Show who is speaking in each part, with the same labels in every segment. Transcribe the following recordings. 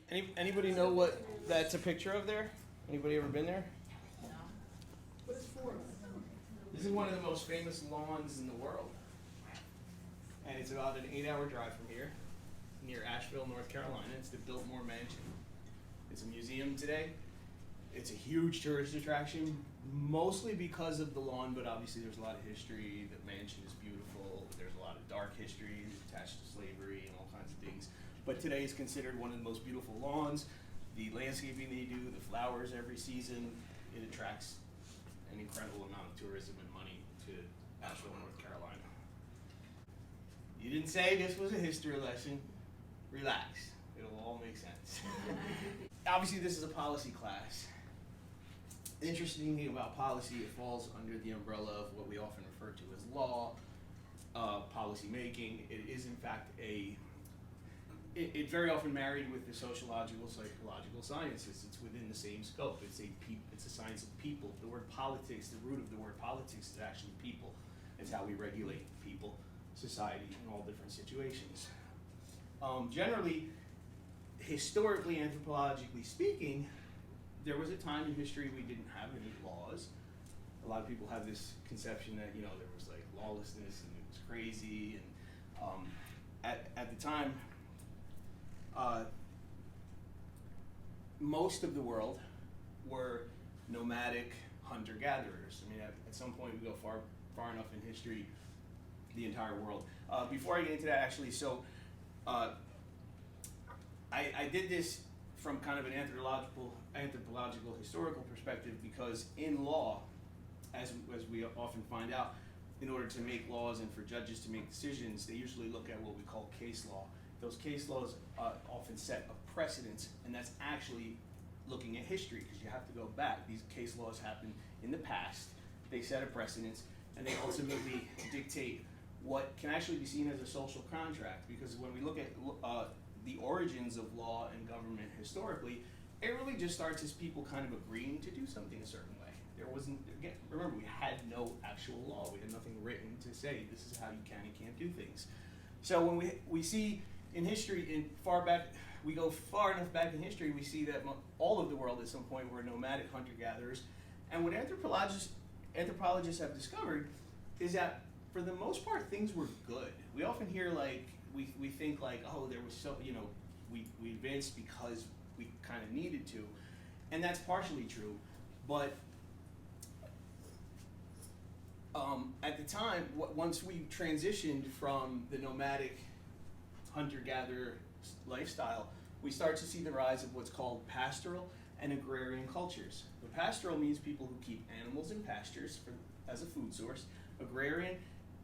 Speaker 1: Anybody know what that's a picture of there? Anybody ever been there?
Speaker 2: What is for?
Speaker 1: This is one of the most famous lawns in the world. And it's about an 8-hour drive from here, near Asheville, North Carolina. It's the Biltmore Mansion. It's a museum today. It's a huge tourist attraction, mostly because of the lawn, but obviously there's a lot of history. The mansion is beautiful. There's a lot of dark history attached to slavery and all kinds of things. But today is considered one of the most beautiful lawns. The landscaping they do, the flowers every season, it attracts an incredible amount of tourism and money to Asheville, North Carolina. You didn't say this was a history lesson. Relax. It'll all make sense. Obviously, this is a policy class. Interesting thing about policy, it falls under the umbrella of what we often refer to as law, policy making. It is, in fact, it's very often married with the sociological, psychological sciences. It's within the same scope. It's a science of people. The word politics, the root of the word politics is actually people. It's how we regulate people, society, in all different situations. Generally, historically, anthropologically speaking, there was a time in history we didn't have any laws. A lot of people have this conception that there was like lawlessness and it was crazy. And at the time, most of the world were nomadic hunter-gatherers. I mean, at some point we go far enough in history, the entire world. Before I get into that, actually, so I did this from kind of an anthropological historical perspective, because in law, as we often find out, in order to make laws and for judges to make decisions, they usually look at what we call case law. Those case laws often set a precedence, and that's actually looking at history, because you have to go back. These case laws happen in the past, they set a precedence, and they ultimately dictate what can actually be seen as a social contract, because when we look at the origins of law and government historically, it really just starts as people kind of agreeing to do something a certain way. There wasn't, again, remember, we had no actual law. We had nothing written to say this is how you can and can't do things. So when we see in history, we go far enough back in history, we see that all of the world at some point were nomadic hunter-gatherers. And what anthropologists have discovered is that for the most part, things were good. We often hear we think oh, there was we advanced because we kind of needed to. And that's partially true. But at the time, once we transitioned from the nomadic hunter-gatherer lifestyle, we start to see the rise of what's called pastoral and agrarian cultures. The pastoral means people who keep animals in pastures as a food source. Agrarian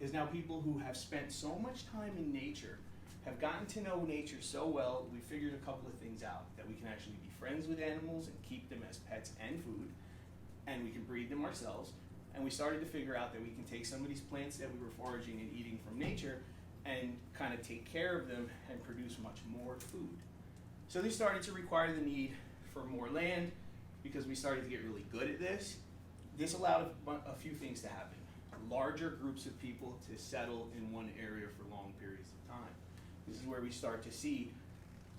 Speaker 1: is now people who have spent so much time in nature, have gotten to know nature so well, we figured a couple of things out, that we can actually be friends with animals and keep them as pets and food, and we can breed them ourselves. And we started to figure out that we can take some of these plants that we were foraging and eating from nature and kind of take care of them and produce much more food. So they started to require the need for more land, because we started to get really good at this. This allowed a few things to happen. Larger groups of people to settle in one area for long periods of time. This is where we start to see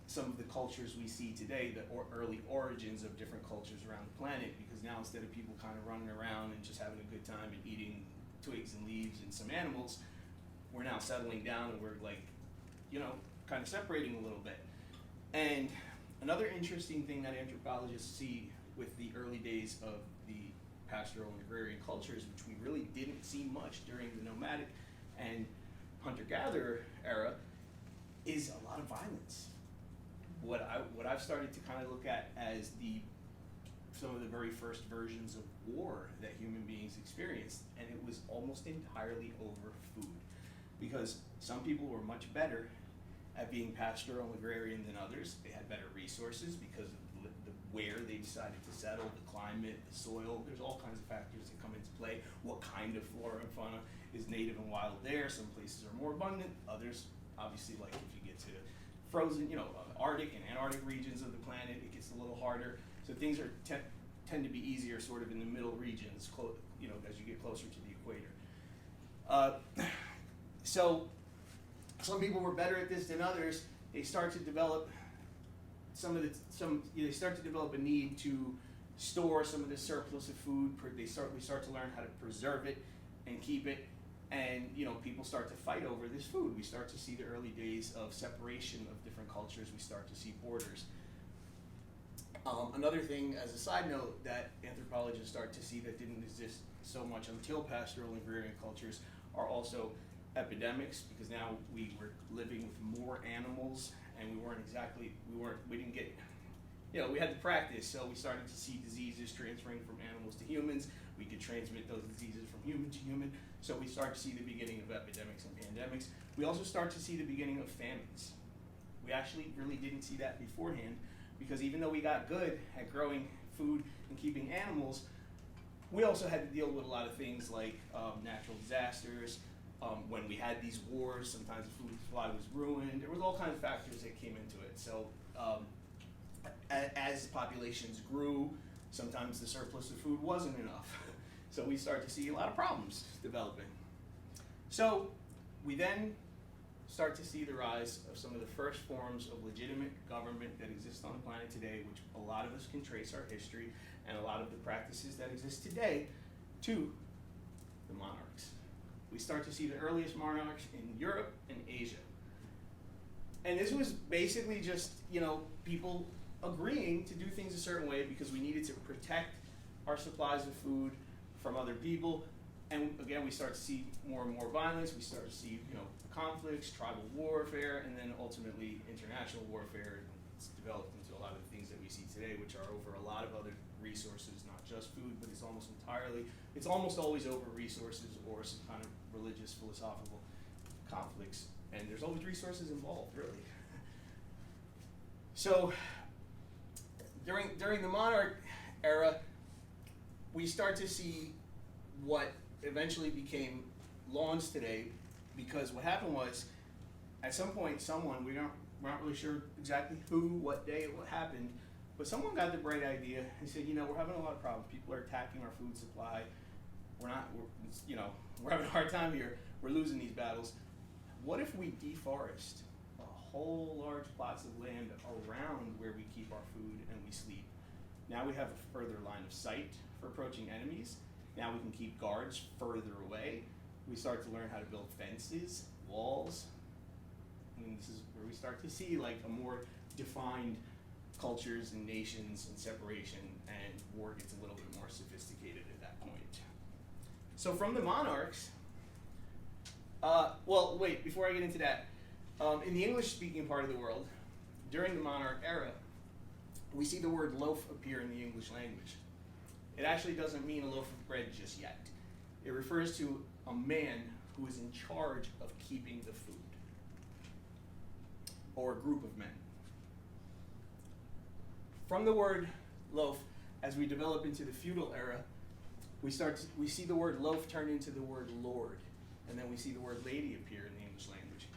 Speaker 1: some of the cultures we see today, the early origins of different cultures around the planet, because now instead of people kind of running around and just having a good time and eating twigs and leaves and some animals, we're now settling down and we're kind of separating a little bit. And another interesting thing that anthropologists see with the early days of the pastoral and agrarian cultures, which we really didn't see much during the nomadic and hunter-gatherer era, is a lot of violence. What I've started to kind of look at as some of the very first versions of war that human beings experienced, and it was almost entirely over food, because some people were much better at being pastoral and agrarian than others. They had better resources because of where they decided to settle, the climate, the soil. There's all kinds of factors that come into play. What kind of flora and fauna is native and wild there? Some places are more abundant. Others, obviously, like if you get to frozen, Arctic and Antarctic regions of the planet, it gets a little harder. So things tend to be easier sort of in the middle regions, as you get closer to the equator. So some people were better at this than others. They start to develop they start to develop a need to store some of the surplus of food. We start to learn how to preserve it and keep it, and people start to fight over this food. We start to see the early days of separation of different cultures. We start to see borders. Another thing, as a side note, that anthropologists start to see that didn't exist so much until pastoral and agrarian cultures are also epidemics, because now we were living with more animals, and we didn't get, we had to practice, so we started to see diseases transferring from animals to humans. We could transmit those diseases from human to human, so we start to see the beginning of epidemics and pandemics. We also start to see the beginning of famines. We actually really didn't see that beforehand, because even though we got good at growing food and keeping animals, we also had to deal with a lot of things like natural disasters. When we had these wars, sometimes the food supply was ruined. There was all kinds of factors that came into it. So as populations grew, sometimes the surplus of food wasn't enough. So we start to see a lot of problems developing. So we then start to see the rise of some of the first forms of legitimate government that exist on the planet today, which a lot of us can trace our history and a lot of the practices that exist today to the monarchs. We start to see the earliest monarchs in Europe and Asia. And this was basically just, people agreeing to do things a certain way because we needed to protect our supplies of food from other people. And again, we start to see more and more violence. We start to see, conflicts, tribal warfare, and then ultimately international warfare. It's developed into a lot of the things that we see today, which are over a lot of other resources, not just food, but it's almost always over resources or some kind of religious, philosophical conflicts. And there's always resources involved, really. So during the monarch era, we start to see what eventually became lawns today, because what happened was, at some point, we're not really sure exactly who, what day, what happened, but someone got the bright idea and said, we're having a lot of problems. People are attacking our food supply. We're having a hard time here. We're losing these battles. What if we deforest a whole large plots of land around where we keep our food and we sleep? Now we have a further line of sight for approaching enemies. Now we can keep guards further away. We start to learn how to build fences, walls. And this is where we start to see like a more defined cultures and nations and separation, and war gets a little bit more sophisticated at that point. So from the monarchs, before I get into that, in the English-speaking part of the world, during the monarch era, we see the word loaf appear in the English language. It actually doesn't mean a loaf of bread just yet. It refers to a man who is in charge of keeping the food, or a group of men. From the word loaf, as we develop into the feudal era, we see the word loaf turn into the word lord, and then we see the word lady appear in the English language.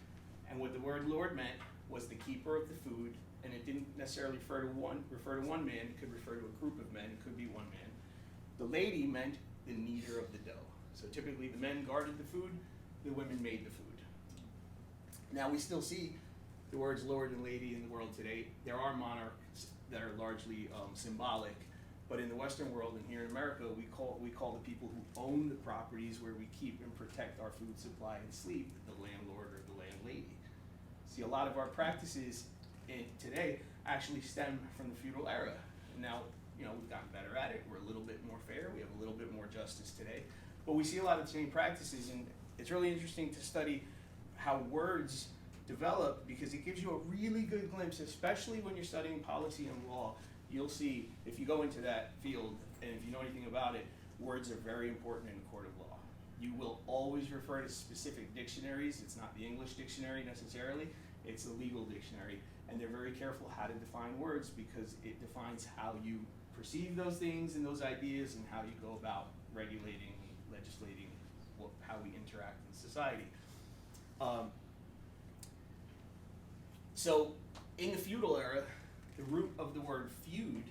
Speaker 1: And what the word lord meant was the keeper of the food, and it didn't necessarily refer to one man. It could refer to a group of men. It could be one man. The lady meant the kneader of the dough. So typically the men guarded the food, the women made the food. Now we still see the words lord and lady in the world today. There are monarchs that are largely symbolic, but in the Western world and here in America, we call the people who own the properties where we keep and protect our food supply and sleep the landlord or the landlady. See, a lot of our practices today actually stem from the feudal era. And now, we've gotten better at it. We're a little bit more fair. We have a little bit more justice today. But we see a lot of the same practices, and it's really interesting to study how words develop, because it gives you a really good glimpse, especially when you're studying policy and law. You'll see, if you go into that field, and if you know anything about it, words are very important in a court of law. You will always refer to specific dictionaries. It's not the English dictionary necessarily, it's the legal dictionary. And they're very careful how to define words, because it defines how you perceive those things and those ideas, and how you go about regulating, legislating, how we interact in society. So in the feudal era, the root of the word feud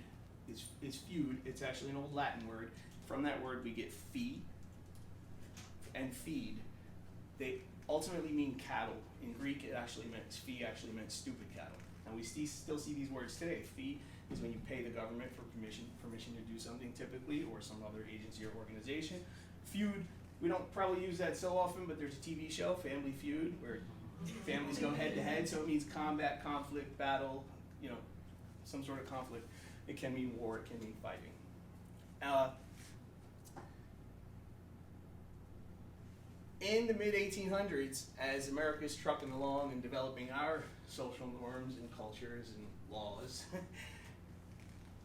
Speaker 1: is feud. It's actually an old Latin word. From that word we get fee and feed. They ultimately mean cattle. In Greek, fee actually meant stupid cattle. And we still see these words today. Fee is when you pay the government for permission to do something typically, or some other agency or organization. Feud, we don't probably use that so often, but there's a TV show, Family Feud, where families go head to head, so it means combat, conflict, battle, you know, some sort of conflict. It can mean war, it can mean fighting. In the mid-1800s, as America's trucking along and developing our social norms and cultures and laws,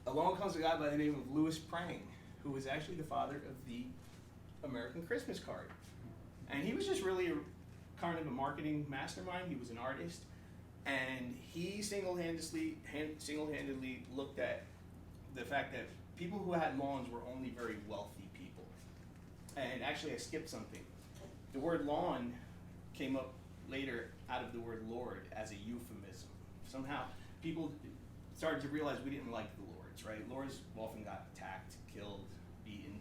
Speaker 1: along comes a guy by the name of Louis Prang, who was actually the father of the American Christmas card. And he was just really kind of a marketing mastermind. He was an artist, and he single-handedly looked at the fact that people who had lawns were only very wealthy people. And actually, I skipped something. The word lawn came up later out of the word lord as a euphemism. Somehow, people started to realize we didn't like the lords, right? Lords often got attacked, killed, beaten,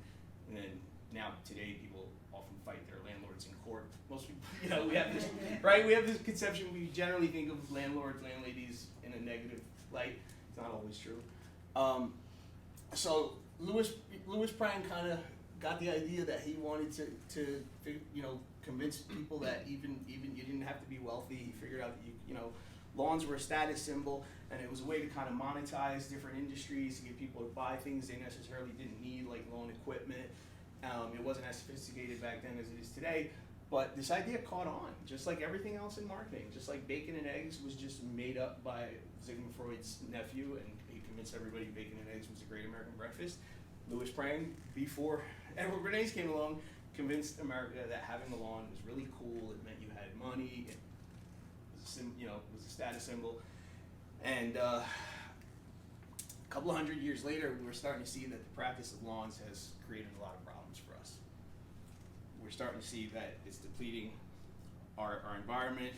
Speaker 1: and then now today people often fight their landlords in court. Most people, you know, we have this, right? We have this conception, we generally think of landlords, landladies in a negative light. It's not always true. So Louis Prang kind of got the idea that he wanted to you know, convince people that even you didn't have to be wealthy. He figured out that you know, lawns were a status symbol, and it was a way to kind of monetize different industries, to get people to buy things they necessarily didn't need, like lawn equipment. It wasn't as sophisticated back then as it is today, but this idea caught on, just like everything else in marketing. Just like bacon and eggs was just made up by Sigmund Freud's nephew, and he convinced everybody bacon and eggs was a great American breakfast. Louis Prang, before Edward Bernays came along, convinced America that having a lawn was really cool. It meant you had money. It was was a status symbol. And a couple of hundred years later, we're starting to see that the practice of lawns has created a lot of problems for us. We're starting to see that it's depleting our environment.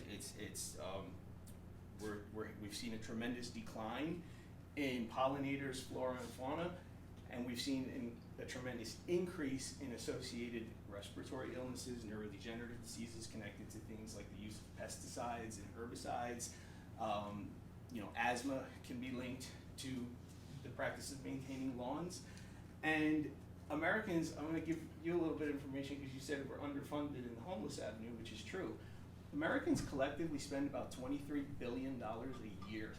Speaker 1: We've seen a tremendous decline in pollinators, flora and fauna, and we've seen a tremendous increase in associated respiratory illnesses, neurodegenerative diseases connected to things like the use of pesticides and herbicides. Asthma can be linked to the practice of maintaining lawns. And Americans, I'm going to give you a little bit of information because you said we're underfunded in the homeless avenue, which is true. Americans collectively spend about $23 billion a year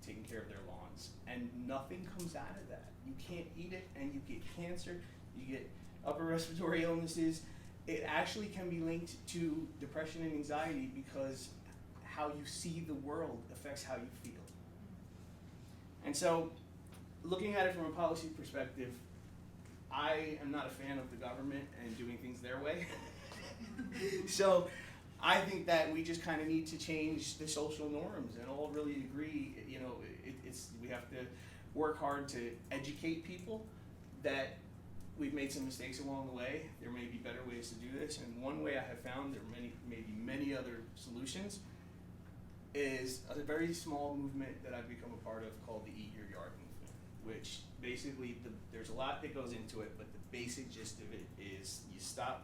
Speaker 1: taking care of their lawns, and nothing comes out of that. You can't eat it, and you get cancer, you get upper respiratory illnesses. It actually can be linked to depression and anxiety because how you see the world affects how you feel. And so, looking at it from a policy perspective, I am not a fan of the government and doing things their way. So I think that we just kind of need to change the social norms and all really agree, we have to work hard to educate people that we've made some mistakes along the way. There may be better ways to do this, and one way I have found, there are many other solutions, is a very small movement that I've become a part of called the Eat Your Yard movement, which basically, there's a lot that goes into it, but the basic gist of it is you stop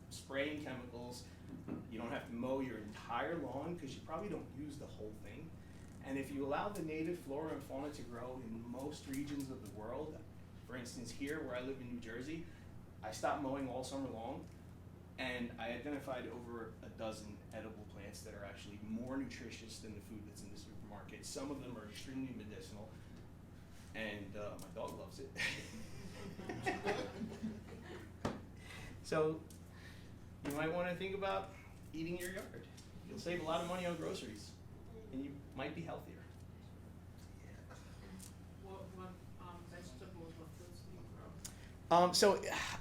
Speaker 1: spraying chemicals. You don't have to mow your entire lawn because you probably don't use the whole thing. And if you allow the native flora and fauna to grow in most regions of the world, for instance here where I live in New Jersey, I stopped mowing all summer long, and I identified over a dozen edible plants that are actually more nutritious than the food that's in the supermarket. Some of them are extremely medicinal, and my dog loves it. So you might want to think about eating your yard. You'll save a lot of money on groceries, and you might be healthier.
Speaker 2: What vegetables or fruits do you grow?
Speaker 1: So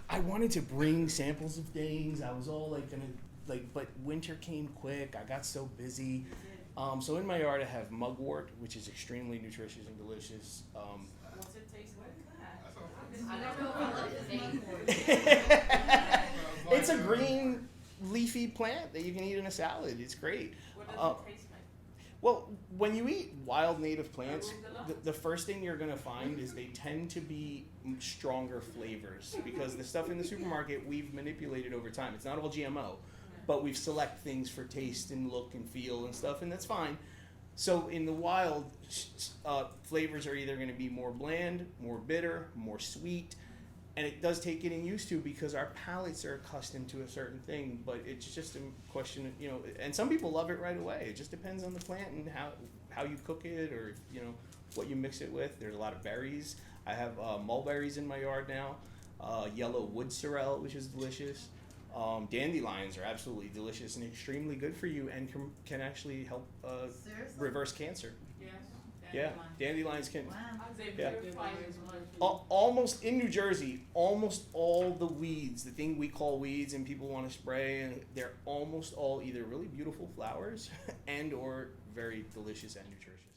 Speaker 1: I wanted to bring samples of things. I was all but winter came quick. I got so busy. So in my yard I have mugwort, which is extremely nutritious and delicious.
Speaker 2: What's it taste like?
Speaker 3: I don't know if I like the name.
Speaker 1: It's a green leafy plant that you can eat in a salad. It's great.
Speaker 2: What does it taste like?
Speaker 1: Well, when you eat wild native plants, the first thing you're going to find is they tend to be stronger flavors because the stuff in the supermarket we've manipulated over time. It's not all GMO, but we've select things for taste and look and feel and stuff, and that's fine. So in the wild, flavors are either going to be more bland, more bitter, more sweet, and it does take getting used to because our palates are accustomed to a certain thing. But it's just a question, of, and some people love it right away. It just depends on the plant and how you cook it, or what you mix it with. There's a lot of berries. I have mulberries in my yard now, yellow wood sorrel, which is delicious. Dandelions are absolutely delicious and extremely good for you, and can actually help
Speaker 3: Seriously?
Speaker 1: reverse cancer.
Speaker 2: Yes.
Speaker 1: Yeah, dandelions can.
Speaker 3: Wow.
Speaker 2: They
Speaker 1: Yeah.
Speaker 2: purify as well.
Speaker 1: Almost in New Jersey, almost all the weeds, the thing we call weeds and people want to spray, and they're almost all either really beautiful flowers and or very delicious and nutritious.